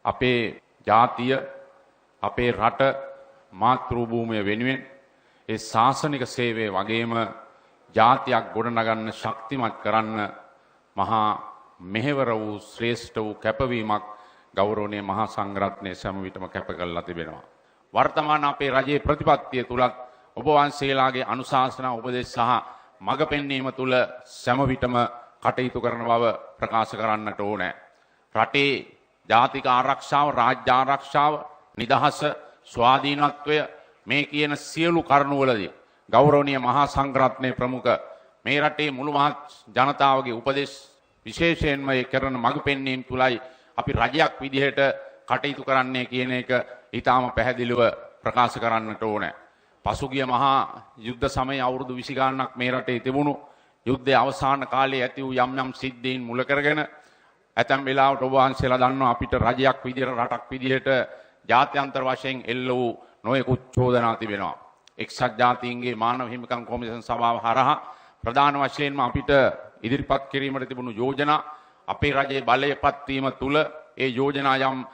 අපේ ජාතිය අපේ රට මාතෘ භූමිය වෙනුවෙන් ඒ ශාසනික සේවය වගේම ජාතියක් ගොඩනගන්න ශක්තිමත් කරන්න මහා මෙහෙවර වූ ශ්‍රේෂ්ඨ වූ කැපවීමක් ගෞරවනීය මහා සංඝරත්නය සෑම විටම කැප කරලා තිබෙනවා. වර්තමාන අපේ රජයේ ප්‍රතිපත්තිය තුලත් ඔබ වහන්සේලාගේ අනුශාසනා උපදෙස් සහ මඟ පෙන්වීම තුල සෑම විටම කටයුතු කරන බව ප්‍රකාශ කරන්නට ඕනේ. රටේ ජාතික ආරක්ෂාව, රාජ්‍ය ආරක්ෂාව, නිදහස, ස්වාධීනත්වය මේ කියන සියලු කරුණුවලදී ගෞරවනීය මහා සංඝරත්නයේ ප්‍රමුඛ මේ රටේ මුළු මහත් ජනතාවගේ උපදෙස් විශේෂයෙන්ම ඒ කරන මඟ පෙන්වීම තුලයි අපි රජයක් විදිහට කටයුතු කරන්නේ කියන එක ඊටාම පැහැදිලිව ප්‍රකාශ කරන්නට ඕනේ. පසුගිය මහා යුද්ධ සමයේ අවුරුදු 20 ගණනක් මේ රටේ තිබුණු යුද්ධයේ අවසාන කාලයේ ඇති වූ යම් යම් සිද්ධීන් මුල කරගෙන ඇතැම් වෙලාවට ඔබ වහන්සේලා දන්නවා අපිට රජයක් විදිහට රටක් විදිහට ජාත්‍යන්තර වශයෙන් එල්ල වූ නොයෙකුත් චෝදනා තිබෙනවා. එක්සත් ජාතීන්ගේ මානව හිමිකම් කොමිෂන් සභාව හරහා ප්‍රධාන වශයෙන්ම අපිට ඉදිරිපත් කිරීමට තිබුණු යෝජනා අපේ රජයේ බලයපත් වීම තුල ඒ යෝජනා යම්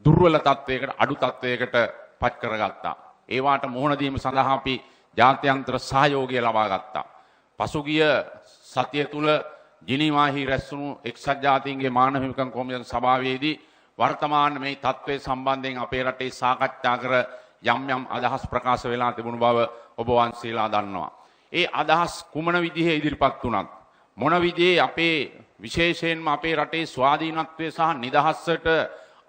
දුර්වල තත්වයකට අඩු තත්වයකට පත් කරගත්තා. ඒවාට මුහුණ දීම සඳහා අපි ජාත්‍යන්තර සහයෝගය ලබා ගත්තා. පසුගිය සතිය තුල ජිනීවාහි රැස්වුණු එක්සත් ජාතීන්ගේ මානව හිමිකම් කොමිෂන් සභාවේදී වර්තමාන මේ තත්ත්වයේ සම්බන්ධයෙන් අපේ රටේ සාකච්ඡා කර යම් යම් අදහස් ප්‍රකාශ වෙලා තිබුණු බව ඔබ වහන්සේලා දන්නවා. ඒ අදහස් කුමන විදිහේ ඉදිරිපත් වුණත් මොන විදිහේ අපේ විශේෂයෙන්ම අපේ රටේ ස්වාධීනත්වය සහ නිදහසට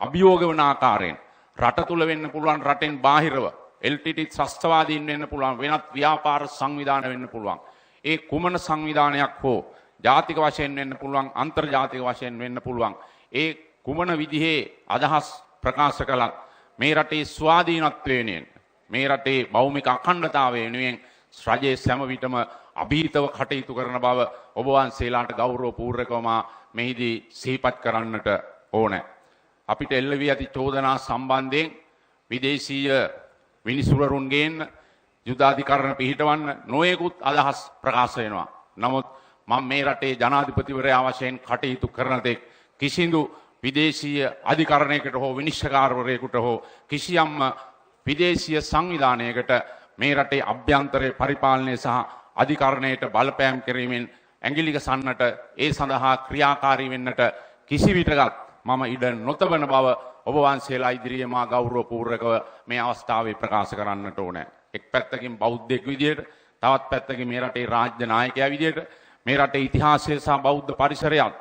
අභියෝග වන ආකාරයෙන් රට තුල වෙන්න පුළුවන් රටෙන් බාහිරව LTT ත්‍රස්තවාදීන් වෙන්න පුළුවන් වෙනත් ව්‍යාපාර සංවිධාන වෙන්න පුළුවන්. ඒ කුමන සංවිධානයක් හෝ ජාතික වශයෙන් වෙන්න පුළුවන් අන්තර්ජාතික වශයෙන් වෙන්න පුළුවන්. ඒ කුමන විදිහේ අදහස් ප්‍රකාශ කළත් මේ රටේ ස්වාධීනත්වය වෙනුවෙන් මේ රටේ භෞමික අඛණ්ඩතාවය වෙනුවෙන් රජයේ සෑම විටම අභීතව කටයුතු කරන බව ඔබ වහන්සේලාට ගෞරවපූර්වකවම මෙහිදී සිහිපත් කරන්නට ඕනේ. අපිට එල්ල වී ඇති චෝදනා සම්බන්ධයෙන් විදේශීය විනිසුරුවරුන්ගෙන් යුදාධිකරණ පිහිටවන්න නොයෙකුත් අදහස් ප්‍රකාශ වෙනවා. නමුත් මම මේ රටේ ජනාධිපතිවරයා වශයෙන් කටයුතු කරන තෙක් කිසිදු විදේශීය අධිකරණයකට හෝ විනිශ්චයකාරවරයෙකුට හෝ කිසියම් විදේශීය සංවිධානයකට මේ රටේ අභ්‍යන්තරයේ පරිපාලනය සහ අධිකරණයට බලපෑම් කිරීමෙන් ඇඟිලි ගසන්නට ඒ සඳහා ක්‍රියාකාරී වෙන්නට කිසි විටකත් මම ඉඩ නොතබන බව ඔබ වහන්සේලා ඉදිරියේ මා ගෞරවපූර්වකව මේ අවස්ථාවේ ප්‍රකාශ කරන්නට ඕනේ. එක් පැත්තකින් බෞද්ධයෙක් විදියට තවත් පැත්තකින් මේ රටේ රාජ්‍ය නායකයා විදියට මේ රටේ ඉතිහාසය සහ බෞද්ධ පරිසරයත්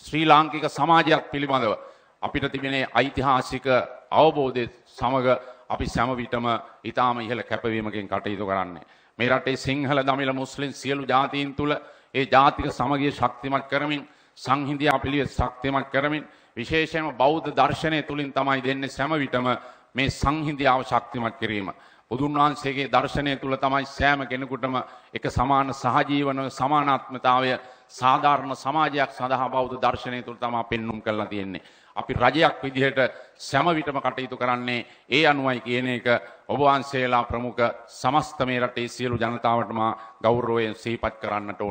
ශ්‍රී ලාංකික සමාජයක් පිළිබඳව අපිට තිබෙන ඓතිහාසික අවබෝධය සමග අපි සෑම විටම ඊටාම ඉහළ කැපවීමකින් කටයුතු කරන්නේ. මේ රටේ සිංහල දමිළ මුස්ලිම් සියලු ජාතීන් තුල ඒ ජාතික සමගිය ශක්තිමත් කරමින් සංහිඳියා පිළිවෙත් ශක්තිමත් කරමින් විශේෂයෙන්ම බෞද්ධ දර්ශනය තුලින් තමයි දෙන්නේ සෑම විටම මේ සංහිඳියාව ශක්තිමත් කිරීම. බුදුන් වහන්සේගේ දර්ශනය තුල තමයි සෑම කෙනෙකුටම එක සමාන සහජීවන සමානාත්මතාවය සාධාරණ සමාජයක් සඳහා බෞද්ධ දර්ශනය තුල තමයි පෙන්눔 කරලා තියෙන්නේ. අපි රජයක් විදිහට සෑම විටම කටයුතු කරන්නේ ඒ අනුවයි කියන එක ඔබ වහන්සේලා ප්‍රමුඛ සමස්ත මේ රටේ සියලු ජනතාවටම ගෞරවයෙන් සිහිපත් කරන්නට ඕන.